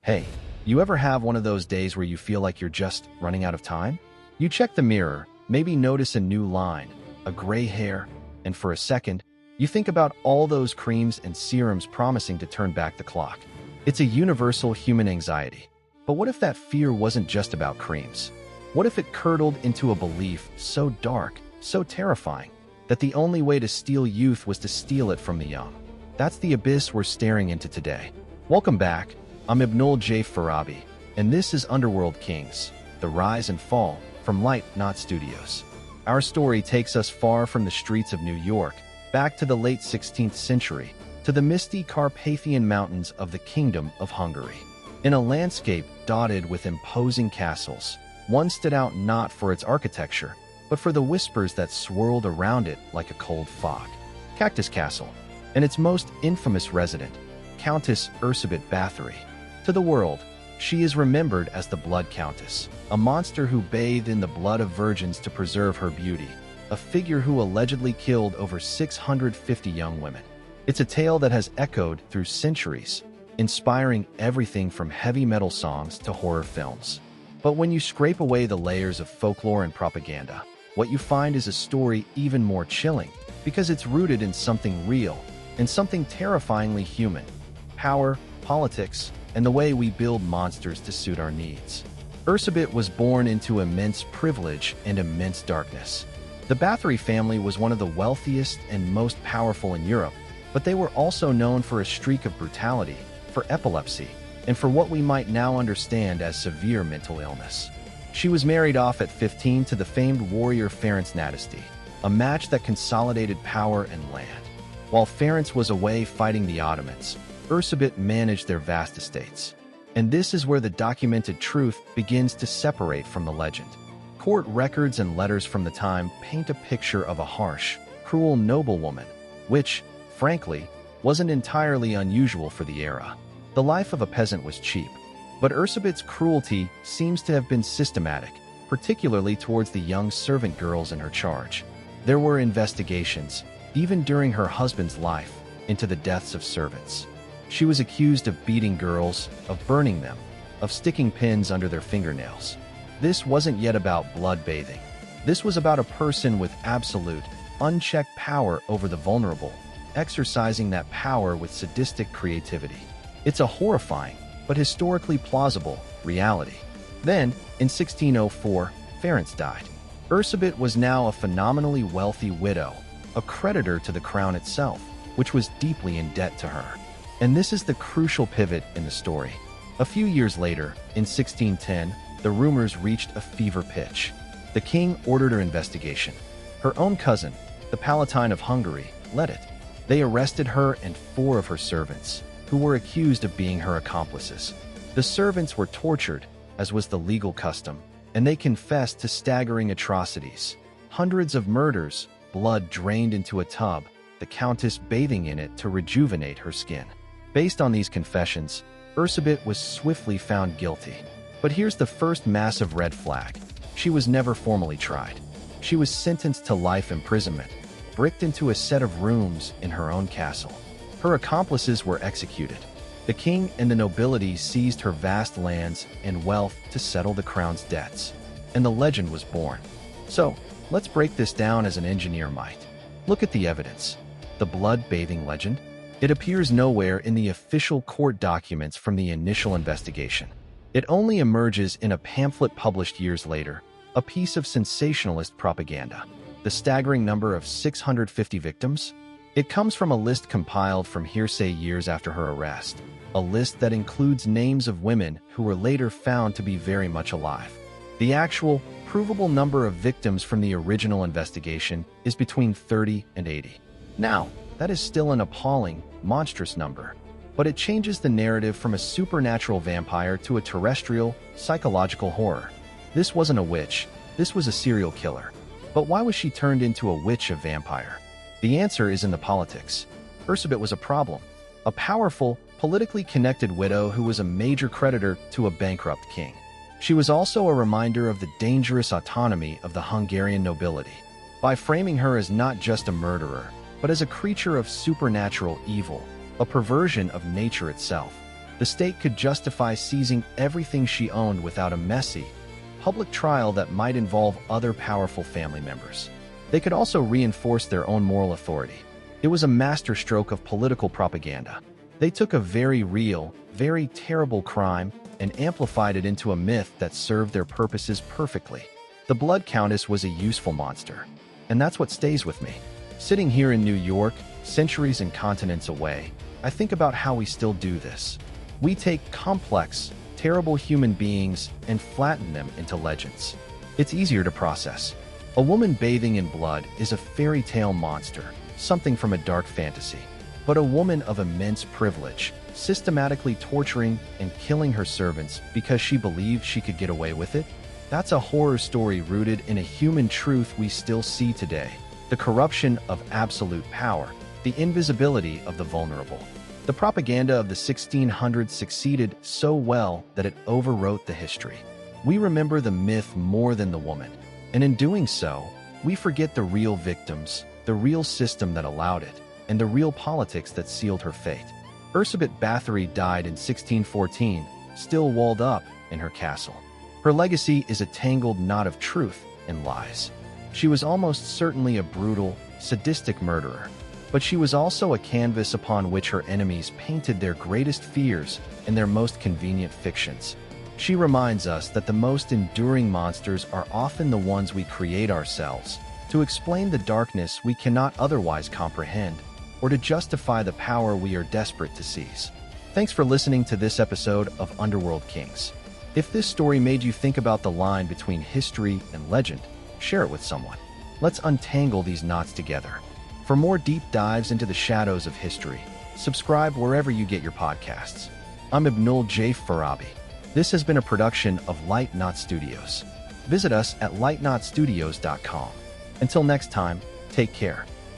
Hey, you ever have one of those days where you feel like you're just running out of time? You check the mirror, maybe notice a new line, a gray hair, and for a second, you think about all those creams and serums promising to turn back the clock. It's a universal human anxiety. But what if that fear wasn't just about creams? What if it curdled into a belief so dark, so terrifying, that the only way to steal youth was to steal it from the young? That's the abyss we're staring into today. Welcome back. I'm Ibnul J. Farabi, and this is Underworld Kings, The Rise and Fall, from Light Not Studios. Our story takes us far from the streets of New York, back to the late 16th century, to the misty Carpathian mountains of the Kingdom of Hungary. In a landscape dotted with imposing castles, one stood out not for its architecture, but for the whispers that swirled around it like a cold fog. Čachtice Castle, and its most infamous resident, Countess Erzsébet Báthory. To the world, she is remembered as the Blood Countess, a monster who bathed in the blood of virgins to preserve her beauty, a figure who allegedly killed over 650 young women. It's a tale that has echoed through centuries, inspiring everything from heavy metal songs to horror films. But when you scrape away the layers of folklore and propaganda, what you find is a story even more chilling, because it's rooted in something real, in something terrifyingly human: power, politics, and the way we build monsters to suit our needs. Erzsébet was born into immense privilege and immense darkness. The Báthory family was one of the wealthiest and most powerful in Europe, but they were also known for a streak of brutality, for epilepsy, and for what we might now understand as severe mental illness. She was married off at 15 to the famed warrior Ferenc Nadasdy, a match that consolidated power and land. While Ferenc was away fighting the Ottomans, Erzsébet managed their vast estates. And this is where the documented truth begins to separate from the legend. Court records and letters from the time paint a picture of a harsh, cruel noblewoman, which, frankly, wasn't entirely unusual for the era. The life of a peasant was cheap, but Erzsébet's cruelty seems to have been systematic, particularly towards the young servant girls in her charge. There were investigations, even during her husband's life, into the deaths of servants. She was accused of beating girls, of burning them, of sticking pins under their fingernails. This wasn't yet about blood bathing. This was about a person with absolute, unchecked power over the vulnerable, exercising that power with sadistic creativity. It's a horrifying, but historically plausible, reality. Then, in 1604, Ferenc died. Erzsébet was now a phenomenally wealthy widow, a creditor to the crown itself, which was deeply in debt to her. And this is the crucial pivot in the story. A few years later, in 1610, the rumors reached a fever pitch. The king ordered her investigation. Her own cousin, the Palatine of Hungary, led it. They arrested her and 4 of her servants, who were accused of being her accomplices. The servants were tortured, as was the legal custom, and they confessed to staggering atrocities. Hundreds of murders, blood drained into a tub, the countess bathing in it to rejuvenate her skin. Based on these confessions, Erzsébet was swiftly found guilty. But here's the first massive red flag. She was never formally tried. She was sentenced to life imprisonment, bricked into a set of rooms in her own castle. Her accomplices were executed. The king and the nobility seized her vast lands and wealth to settle the crown's debts. And the legend was born. So, let's break this down as an engineer might. Look at the evidence. The blood-bathing legend? It appears nowhere in the official court documents from the initial investigation. It only emerges in a pamphlet published years later, a piece of sensationalist propaganda. The staggering number of 650 victims? It comes from a list compiled from hearsay years after her arrest, a list that includes names of women who were later found to be very much alive. The actual, provable number of victims from the original investigation is between 30 and 80. Now, that is still an appalling, monstrous number, but it changes the narrative from a supernatural vampire to a terrestrial, psychological horror. This wasn't a witch, this was a serial killer. But why was she turned into a witch of vampire? The answer is in the politics. Erzsébet was a problem. A powerful, politically connected widow who was a major creditor to a bankrupt king. She was also a reminder of the dangerous autonomy of the Hungarian nobility. By framing her as not just a murderer, but as a creature of supernatural evil, a perversion of nature itself, The state could justify seizing everything she owned without a messy, public trial that might involve other powerful family members. They could also reinforce their own moral authority. It was a masterstroke of political propaganda. They took a very real, very terrible crime and amplified it into a myth that served their purposes perfectly. The Blood Countess was a useful monster, and that's what stays with me. Sitting here in New York, centuries and continents away, I think about how we still do this. We take complex, terrible human beings and flatten them into legends. It's easier to process. A woman bathing in blood is a fairy tale monster, something from a dark fantasy. But a woman of immense privilege, systematically torturing and killing her servants because she believed she could get away with it? That's a horror story rooted in a human truth we still see today. The corruption of absolute power, the invisibility of the vulnerable. The propaganda of the 1600s succeeded so well that it overwrote the history. We remember the myth more than the woman, and in doing so, we forget the real victims, the real system that allowed it, and the real politics that sealed her fate. Erzsébet Báthory died in 1614, still walled up in her castle. Her legacy is a tangled knot of truth and lies. She was almost certainly a brutal, sadistic murderer, but she was also a canvas upon which her enemies painted their greatest fears and their most convenient fictions. She reminds us that the most enduring monsters are often the ones we create ourselves, to explain the darkness we cannot otherwise comprehend, or to justify the power we are desperate to seize. Thanks for listening to this episode of Underworld Kings. If this story made you think about the line between history and legend, share it with someone. Let's untangle these knots together. For more deep dives into the shadows of history, subscribe wherever you get your podcasts. I'm Ibnul J. Farabi. This has been a production of Light Knot Studios. Visit us at lightknotstudios.com. Until next time, take care.